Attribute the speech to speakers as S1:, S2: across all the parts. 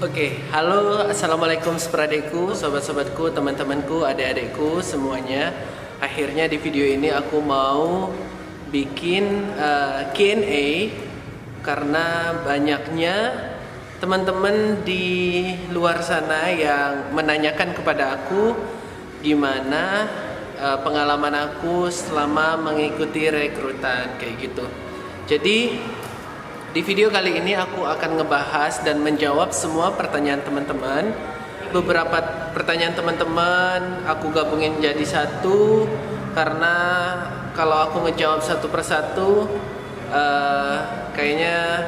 S1: Oke, halo, assalamualaikum seperadekku, sobat-sobatku, teman-temanku, adik-adikku semuanya. Akhirnya di video ini aku mau bikin Q&A karena banyaknya teman-teman di luar sana yang menanyakan kepada aku gimana pengalaman aku selama mengikuti rekrutan kayak gitu. Jadi di video kali ini aku akan ngebahas dan menjawab semua pertanyaan teman-teman. Beberapa pertanyaan teman-teman aku gabungin jadi satu karena kalau aku ngejawab satu persatu kayaknya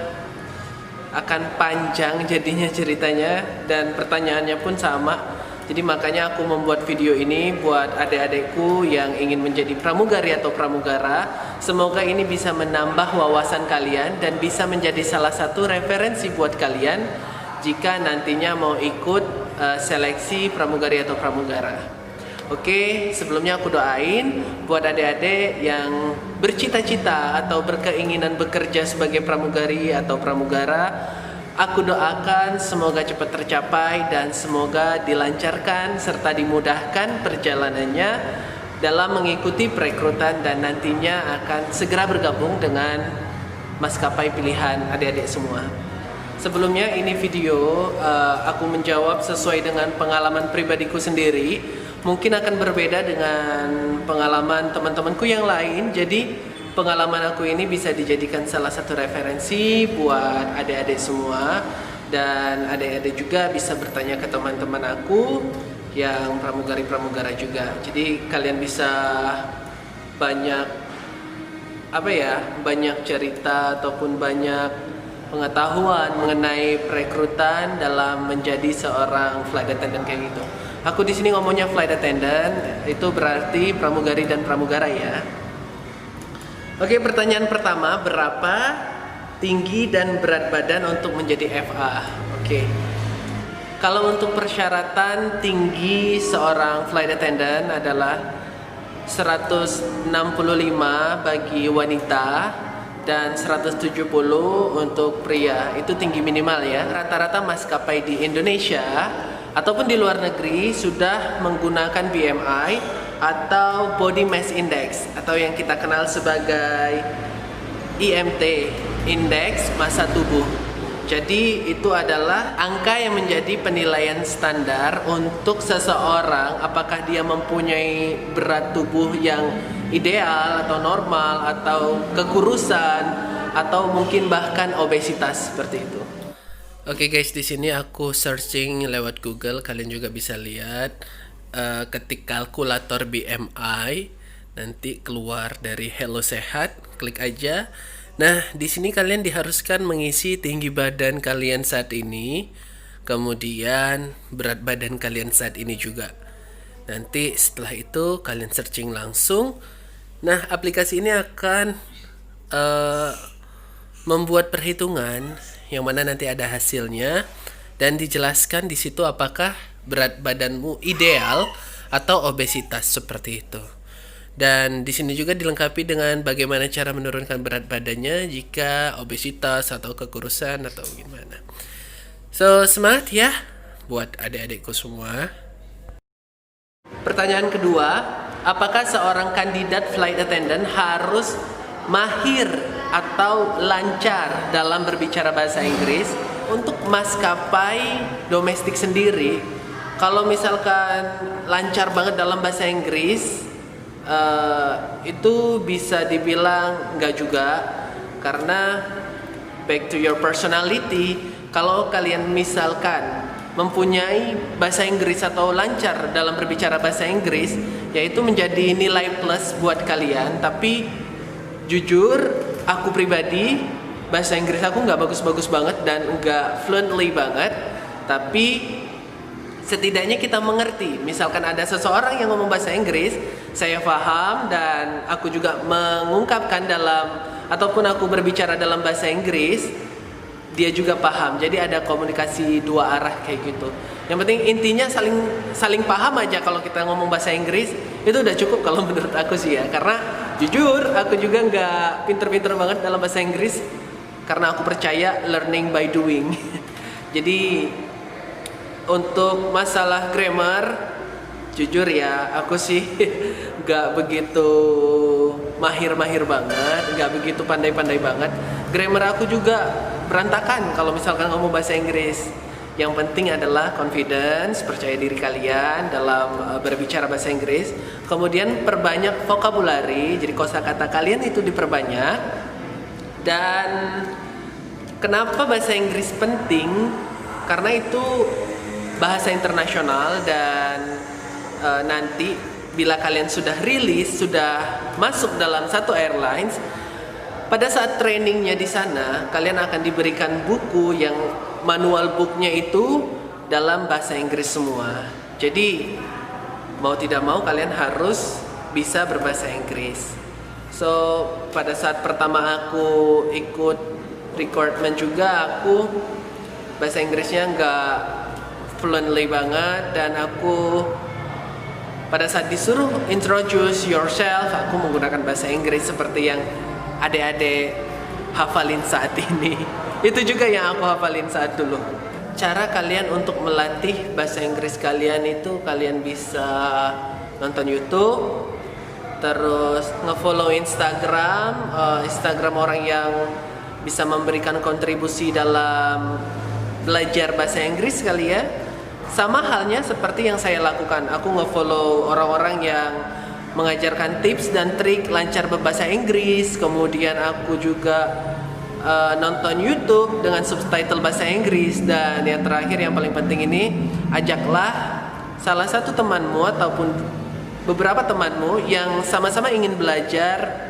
S1: akan panjang jadinya ceritanya dan pertanyaannya pun sama. Jadi makanya aku membuat video ini buat adik-adikku yang ingin menjadi pramugari atau pramugara. Semoga ini bisa menambah wawasan kalian dan bisa menjadi salah satu referensi buat kalian jika nantinya mau ikut seleksi pramugari atau pramugara. Oke, sebelumnya aku doain buat adik-adik yang bercita-cita atau berkeinginan bekerja sebagai pramugari atau pramugara. Aku doakan semoga cepat tercapai dan semoga dilancarkan serta dimudahkan perjalanannya dalam mengikuti perekrutan dan nantinya akan segera bergabung dengan maskapai pilihan adik-adik semua. Sebelumnya ini video aku menjawab sesuai dengan pengalaman pribadiku sendiri. Mungkin akan berbeda dengan pengalaman teman-temanku yang lain. Jadi pengalaman aku ini bisa dijadikan salah satu referensi buat adik-adik semua. Dan adik-adik juga bisa bertanya ke teman-teman aku yang pramugari-pramugara juga. Jadi kalian bisa banyak banyak cerita ataupun banyak pengetahuan mengenai perekrutan dalam menjadi seorang flight attendant kayak gitu. Aku di sini ngomongnya flight attendant, itu berarti pramugari dan pramugara ya. Oke, pertanyaan pertama, berapa tinggi dan berat badan untuk menjadi FA? Oke. Kalau untuk persyaratan tinggi seorang flight attendant adalah 165 bagi wanita dan 170 untuk pria. Itu tinggi minimal ya. Rata-rata maskapai di Indonesia ataupun di luar negeri sudah menggunakan BMI atau Body Mass Index atau yang kita kenal sebagai IMT, Indeks Massa Tubuh. Jadi itu adalah angka yang menjadi penilaian standar untuk seseorang apakah dia mempunyai berat tubuh yang ideal atau normal atau kekurusan atau mungkin bahkan obesitas seperti itu. Oke guys, di sini aku searching lewat Google, kalian juga bisa lihat ketik kalkulator BMI, nanti keluar dari Hello Sehat, klik aja. Nah, di sini kalian diharuskan mengisi tinggi badan kalian saat ini, kemudian berat badan kalian saat ini juga. Nanti setelah itu kalian searching langsung. Nah, aplikasi ini akan membuat perhitungan yang mana nanti ada hasilnya dan dijelaskan di situ apakah berat badanmu ideal atau obesitas seperti itu. Dan di sini juga dilengkapi dengan bagaimana cara menurunkan berat badannya jika obesitas atau kekurusan atau gimana. So, semangat ya buat adik-adikku semua. Pertanyaan kedua, apakah seorang kandidat flight attendant harus mahir atau lancar dalam berbicara bahasa Inggris? Untuk maskapai domestik sendiri, kalau misalkan lancar banget dalam bahasa Inggris, itu bisa dibilang enggak juga, karena back to your personality. Kalau kalian misalkan mempunyai bahasa Inggris atau lancar dalam berbicara bahasa Inggris, yaitu menjadi nilai plus buat kalian. Tapi jujur, aku pribadi bahasa Inggris aku nggak bagus-bagus banget dan nggak fluently banget, tapi setidaknya kita mengerti. Misalkan ada seseorang yang ngomong bahasa Inggris, saya paham dan aku juga mengungkapkan dalam ataupun aku berbicara dalam bahasa Inggris, dia juga paham. Jadi ada komunikasi dua arah kayak gitu. Yang penting intinya saling paham aja. Kalau kita ngomong bahasa Inggris itu udah cukup kalau menurut aku sih ya. Karena jujur aku juga nggak pinter-pinter banget dalam bahasa Inggris, karena aku percaya learning by doing. Jadi Untuk masalah grammar, jujur ya, aku sih gak begitu mahir-mahir banget, gak begitu pandai-pandai banget. Grammar aku juga berantakan kalau misalkan ngomong bahasa Inggris. Yang penting adalah confidence, percaya diri kalian dalam berbicara bahasa Inggris. Kemudian perbanyak vocabulary, jadi kosakata kalian itu diperbanyak. Dan kenapa bahasa Inggris penting? Karena itu bahasa internasional dan nanti bila kalian sudah rilis, sudah masuk dalam satu airlines, pada saat trainingnya di sana, kalian akan diberikan buku yang manual booknya itu dalam bahasa Inggris semua. Jadi mau tidak mau kalian harus bisa berbahasa Inggris. So pada saat pertama aku ikut recruitment juga, aku bahasa Inggrisnya nggak fluently banget, dan aku pada saat disuruh introduce yourself, aku menggunakan bahasa Inggris seperti yang adik-adik hafalin saat ini. Itu juga yang aku hafalin saat dulu. Cara kalian untuk melatih bahasa Inggris kalian itu, kalian bisa nonton YouTube, terus ngefollow Instagram, Instagram orang yang bisa memberikan kontribusi dalam belajar bahasa Inggris kali ya. Sama halnya seperti yang saya lakukan, aku ngefollow orang-orang yang mengajarkan tips dan trik lancar berbahasa Inggris. Kemudian aku juga nonton YouTube dengan subtitle bahasa Inggris. Dan yang terakhir, yang paling penting ini, ajaklah salah satu temanmu ataupun beberapa temanmu yang sama-sama ingin belajar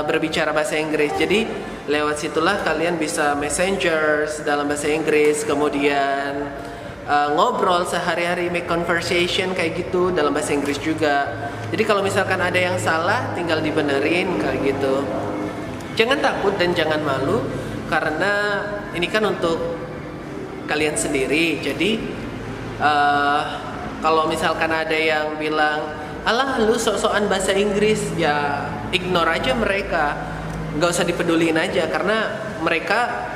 S1: berbicara bahasa Inggris. Jadi lewat situlah kalian bisa messengers dalam bahasa Inggris, kemudian ngobrol sehari-hari, make conversation kayak gitu dalam bahasa Inggris juga. Jadi kalau misalkan ada yang salah, tinggal dibenerin kayak gitu. Jangan takut dan jangan malu, karena ini kan untuk kalian sendiri. Jadi kalau misalkan ada yang bilang, alah lu sok-sokan bahasa Inggris, ya ignore aja mereka, nggak usah dipeduliin aja, karena mereka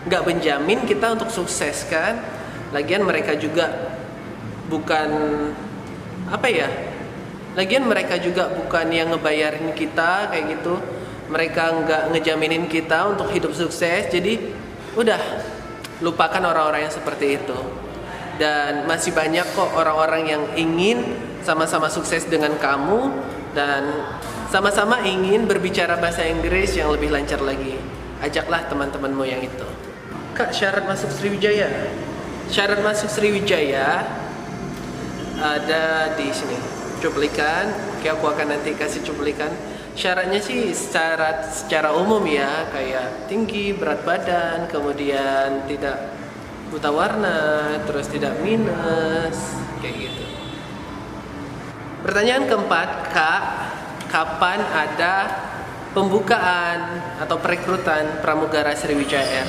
S1: nggak menjamin kita untuk sukses kan. Lagian mereka juga bukan lagian mereka juga bukan yang ngebayarin kita kayak gitu. Mereka nggak ngejaminin kita untuk hidup sukses. Jadi udah, lupakan orang-orang yang seperti itu. Dan masih banyak kok orang-orang yang ingin sama-sama sukses dengan kamu dan sama-sama ingin berbicara bahasa Inggris yang lebih lancar lagi. Ajaklah teman-temanmu yang itu. Kak, syarat masuk Sriwijaya? Syarat masuk Sriwijaya ada di sini, cuplikan. Oke, aku akan nanti kasih cuplikan. Syaratnya sih secara umum ya, kayak tinggi, berat badan, kemudian tidak buta warna, terus tidak minus, kayak gitu. Pertanyaan keempat, Kak, kapan ada pembukaan atau perekrutan pramugara Sriwijaya Air?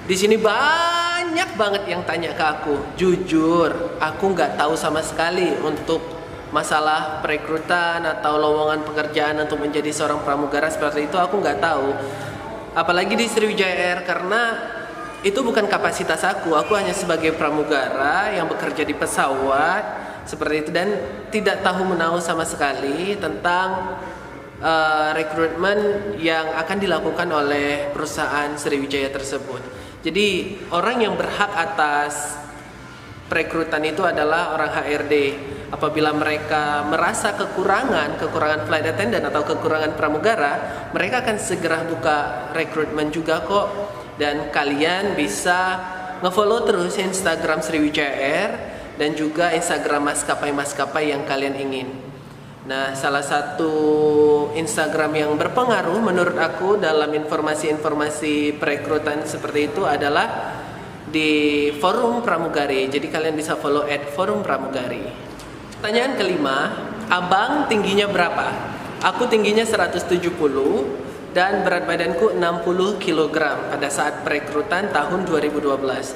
S1: Di sini banyak banget yang tanya ke aku. Jujur, aku nggak tahu sama sekali untuk masalah perekrutan atau lowongan pekerjaan untuk menjadi seorang pramugara seperti itu. Aku nggak tahu. Apalagi di Sriwijaya Air, karena itu bukan kapasitas aku. Aku hanya sebagai pramugara yang bekerja di pesawat seperti itu, dan tidak tahu menahu sama sekali tentang rekrutmen yang akan dilakukan oleh perusahaan Sriwijaya tersebut. Jadi orang yang berhak atas perekrutan itu adalah orang HRD. Apabila mereka merasa kekurangan flight attendant atau kekurangan pramugara, mereka akan segera buka rekrutmen juga kok. Dan kalian bisa ngefollow terus Instagram Sriwijaya Air dan juga Instagram maskapai-maskapai yang kalian ingin. Nah, salah satu Instagram yang berpengaruh menurut aku dalam informasi-informasi perekrutan seperti itu adalah di Forum Pramugari. Jadi kalian bisa follow @Forum Pramugari. Pertanyaan kelima, abang tingginya berapa? Aku tingginya 170 dan berat badanku 60 kg pada saat perekrutan tahun 2012.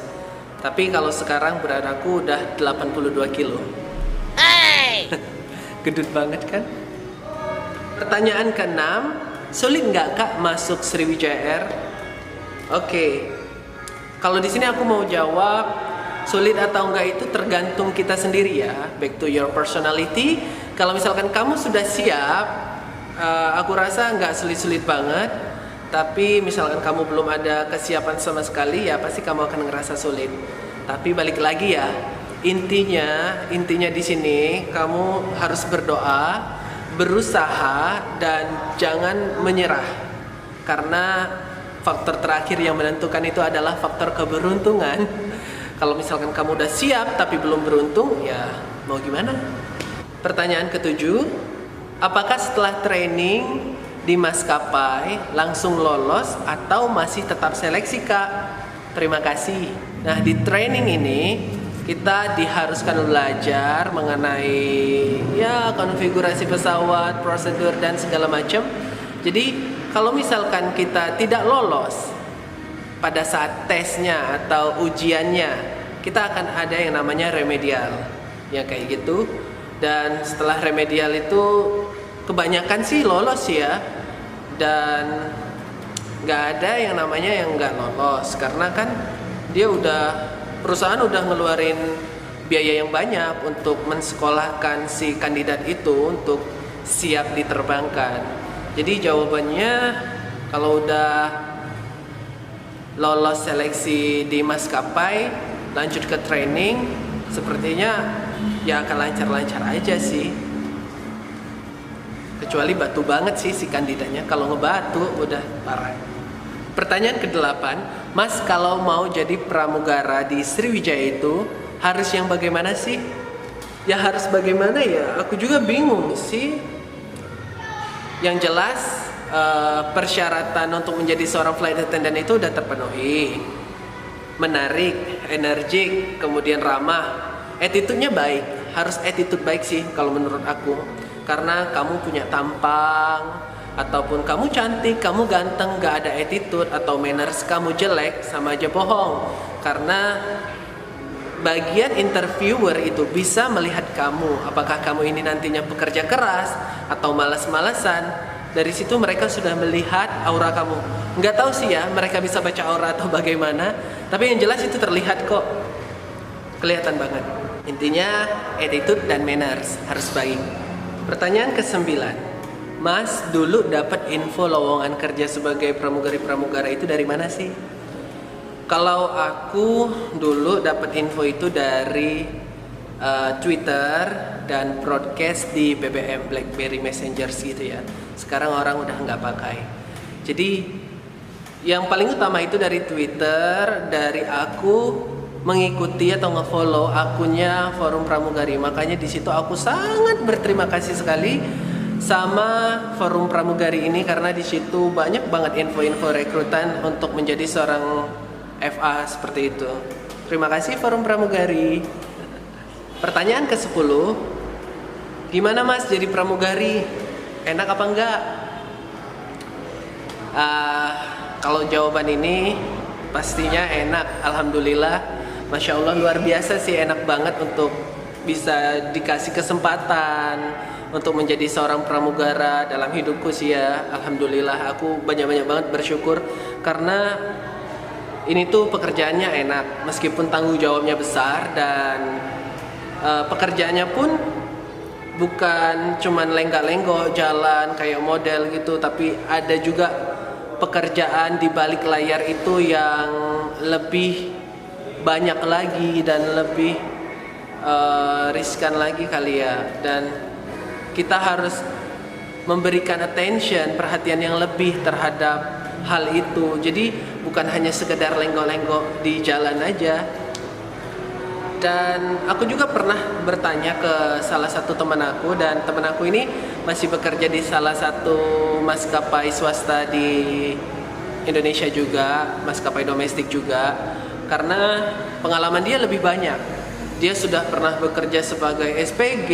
S1: Tapi kalau sekarang berat aku udah 82 kilo. Hey! Gedut banget kan? Pertanyaan ke-6, sulit nggak Kak masuk Sriwijaya Air? Oke. Kalau di sini aku mau jawab sulit atau enggak itu tergantung kita sendiri ya. Back to your personality. Kalau misalkan kamu sudah siap, aku rasa nggak sulit-sulit banget. Tapi misalkan kamu belum ada kesiapan sama sekali, ya pasti kamu akan ngerasa sulit. Tapi balik lagi ya, intinya di sini kamu harus berdoa, berusaha, dan jangan menyerah. Karena faktor terakhir yang menentukan itu adalah faktor keberuntungan. Kalau misalkan kamu udah siap tapi belum beruntung, ya mau gimana? Pertanyaan ketujuh, apakah setelah training di maskapai langsung lolos atau masih tetap seleksi, Kak? Terima kasih. Nah, di training ini kita diharuskan belajar mengenai ya konfigurasi pesawat, prosedur dan segala macam. Jadi kalau misalkan kita tidak lolos pada saat tesnya atau ujiannya, kita akan ada yang namanya remedial, ya kayak gitu. Dan setelah remedial itu kebanyakan sih lolos ya, dan nggak ada yang namanya yang nggak lolos, karena kan perusahaan udah ngeluarin biaya yang banyak untuk mensekolahkan si kandidat itu untuk siap diterbangkan. Jadi jawabannya, kalau udah lolos seleksi di maskapai lanjut ke training, sepertinya ya akan lancar-lancar aja sih. Kecuali batu banget sih si kandidatnya. Kalau ngebatu udah parah. Pertanyaan ke-8, Mas kalau mau jadi pramugara di Sriwijaya itu harus yang bagaimana sih? Ya harus bagaimana ya? Aku juga bingung sih. Yang jelas persyaratan untuk menjadi seorang flight attendant itu udah terpenuhi. Menarik, energik, kemudian ramah. Attitude-nya baik, harus attitude baik sih kalau menurut aku. Karena kamu punya tampang, ataupun kamu cantik, kamu ganteng, gak ada attitude atau manners kamu jelek, sama aja bohong. Karena bagian interviewer itu bisa melihat kamu, apakah kamu ini nantinya pekerja keras atau malas-malasan. Dari situ mereka sudah melihat aura kamu. Nggak tahu sih ya, mereka bisa baca aura atau bagaimana, tapi yang jelas itu terlihat kok. Kelihatan banget. Intinya attitude dan manners harus baik. Pertanyaan ke-9, Mas dulu dapat info lowongan kerja sebagai pramugari-pramugara itu dari mana sih? Kalau aku dulu dapat info itu dari Twitter dan broadcast di BBM, BlackBerry Messenger gitu ya. Sekarang orang udah nggak pakai. Jadi yang paling utama itu dari Twitter, dari aku mengikuti atau ngefollow akunnya Forum Pramugari. Makanya di situ aku sangat berterima kasih sekali sama Forum Pramugari ini, karena di situ banyak banget info-info rekrutan untuk menjadi seorang FA seperti itu. Terima kasih Forum Pramugari. Pertanyaan ke-10, gimana Mas jadi pramugari? Enak apa enggak? Kalau jawaban ini pastinya enak, alhamdulillah. Masya Allah, luar biasa sih, enak banget untuk bisa dikasih kesempatan untuk menjadi seorang pramugara dalam hidupku sih ya. Alhamdulillah, aku banyak-banyak banget bersyukur karena ini tuh pekerjaannya enak, meskipun tanggung jawabnya besar, dan pekerjaannya pun bukan cuman lenggak-lenggok jalan kayak model gitu, tapi ada juga pekerjaan di balik layar itu yang lebih banyak lagi dan lebih riskan lagi kali ya, dan kita harus memberikan attention, perhatian yang lebih terhadap hal itu. Jadi bukan hanya sekedar lenggok-lenggok di jalan aja. Dan aku juga pernah bertanya ke salah satu teman aku, dan teman aku ini masih bekerja di salah satu maskapai swasta di Indonesia juga, maskapai domestik juga. Karena pengalaman dia lebih banyak. Dia sudah pernah bekerja sebagai SPG,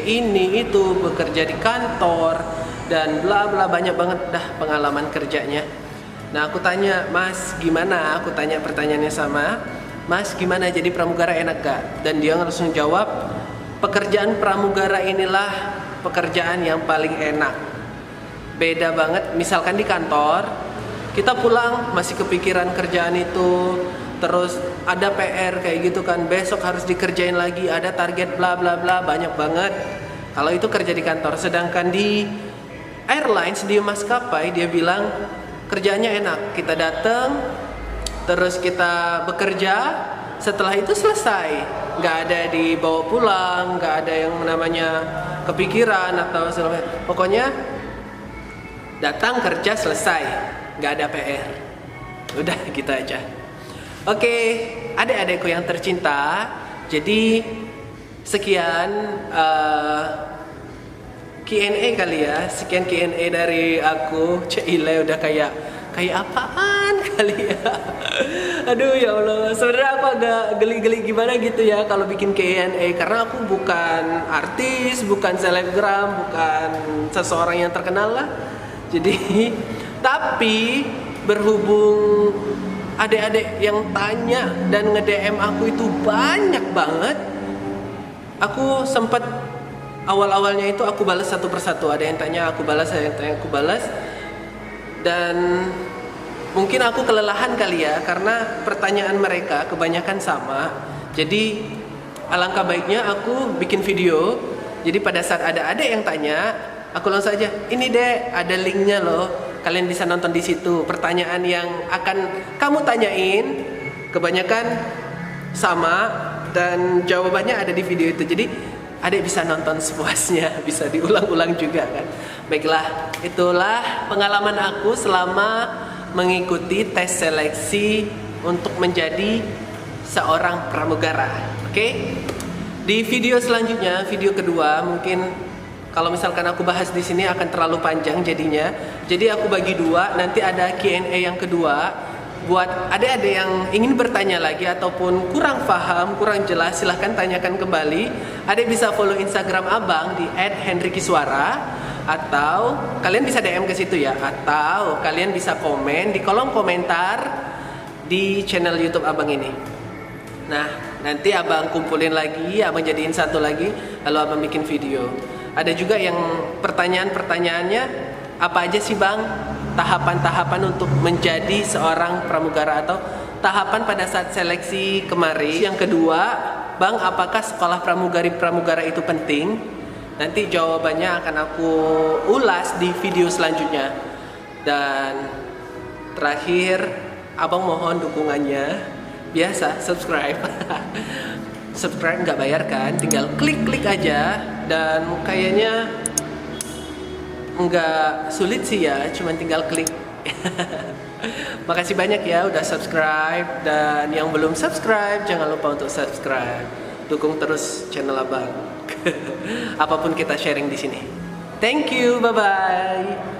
S1: ini itu, bekerja di kantor, dan bla bla, banyak banget dah pengalaman kerjanya. Nah aku tanya, Mas gimana? Aku tanya pertanyaannya sama, Mas gimana jadi pramugara, enak gak? Dan dia langsung jawab, pekerjaan pramugara inilah pekerjaan yang paling enak. Beda banget, misalkan di kantor, kita pulang masih kepikiran kerjaan itu, terus ada PR kayak gitu kan, besok harus dikerjain lagi, ada target bla bla bla, banyak banget. Kalau itu kerja di kantor. Sedangkan di airlines, di maskapai, dia bilang kerjanya enak, kita datang terus kita bekerja, setelah itu selesai, nggak ada dibawa pulang, nggak ada yang namanya kepikiran atau segala macam. Pokoknya datang kerja selesai, nggak ada PR. Udah gitu aja. Oke, adik-adikku yang tercinta, jadi sekian Q&A kali ya. Sekian Q&A dari aku. Cile udah kayak apaan kali ya. Aduh ya Allah, sebenarnya aku agak geli-geli gimana gitu ya kalau bikin Q&A, karena aku bukan artis, bukan selebgram, bukan seseorang yang terkenal lah. Jadi tapi berhubung adik-adik yang tanya dan nge-DM aku itu banyak banget, aku sempat awal-awalnya itu aku balas satu persatu. Ada yang tanya aku balas, ada yang tanya aku balas. Dan mungkin aku kelelahan kali ya, karena pertanyaan mereka kebanyakan sama. Jadi alangkah baiknya aku bikin video. Jadi pada saat ada adik yang tanya, aku langsung aja, ini deh ada linknya loh, kalian bisa nonton di situ. Pertanyaan yang akan kamu tanyain kebanyakan sama dan jawabannya ada di video itu. Jadi adik bisa nonton sepuasnya, bisa diulang-ulang juga kan. Baiklah, itulah pengalaman aku selama mengikuti tes seleksi untuk menjadi seorang pramugara. Oke? Di video selanjutnya, video kedua, mungkin kalau misalkan aku bahas di sini akan terlalu panjang jadinya. Jadi aku bagi dua, nanti ada Q&A yang kedua. Buat adik-adik yang ingin bertanya lagi ataupun kurang paham, kurang jelas, silahkan tanyakan kembali. Adik bisa follow Instagram abang di @henrykiswara, atau kalian bisa DM ke situ ya, atau kalian bisa komen di kolom komentar di channel YouTube abang ini. Nah, nanti abang kumpulin lagi, abang jadiin satu lagi, lalu abang bikin video. Ada juga yang pertanyaannya, apa aja sih bang tahapan-tahapan untuk menjadi seorang pramugara, atau tahapan pada saat seleksi kemarin. Yang kedua, bang, apakah sekolah pramugara itu penting? Nanti jawabannya akan aku ulas di video selanjutnya. Dan terakhir, abang mohon dukungannya. Biasa, subscribe. Subscribe nggak bayar kan, tinggal klik-klik aja. Dan kayaknya nggak sulit sih ya, cuman tinggal klik. Makasih banyak ya udah subscribe, dan yang belum subscribe jangan lupa untuk subscribe. Dukung terus channel abang. Apapun kita sharing di sini. Thank you, bye bye.